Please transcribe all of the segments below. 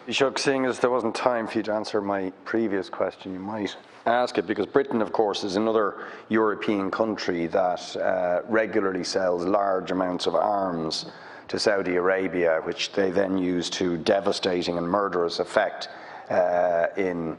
Taoiseach, seeing as there wasn't time for you to answer my previous question, you might ask it, because Britain, of course, is another European country that regularly sells large amounts of arms to Saudi Arabia, which they then use to devastating and murderous effect in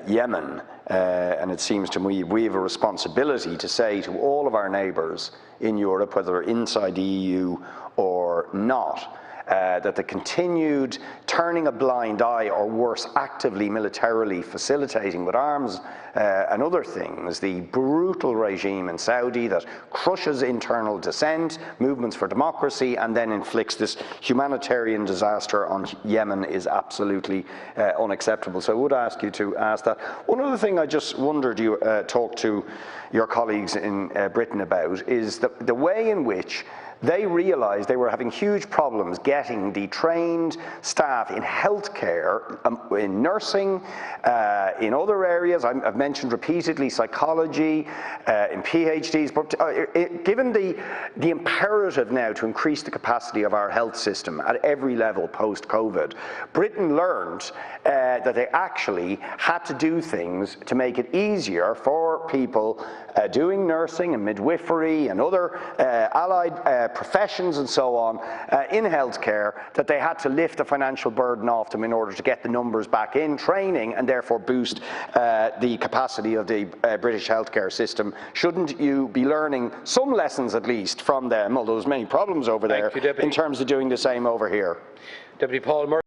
Yemen. And it seems to me we have a responsibility to say to all of our neighbours in Europe, whether inside the EU or not, that the continued turning a blind eye, or worse, actively militarily facilitating with arms and other things the brutal regime in Saudi that crushes internal dissent, movements for democracy, and then inflicts this humanitarian disaster on Yemen is absolutely unacceptable. So I would ask you to ask that. One other thing I just wondered you talk to your colleagues in Britain about is the way in which they realised they were having huge problems getting the trained staff in healthcare, in nursing, in other areas. I've mentioned repeatedly psychology, in PhDs, but given the imperative now to increase the capacity of our health system at every level post-COVID, Britain learned that they actually had to do things to make it easier for people doing nursing and midwifery and other allied professions and so on in healthcare, that they had to lift the financial burden off them in order to get the numbers back in training and therefore boost the capacity of the British healthcare system. Shouldn't you be learning some lessons at least from them, although there's many problems over there, in terms of doing the same over here? Deputy Paul Murphy.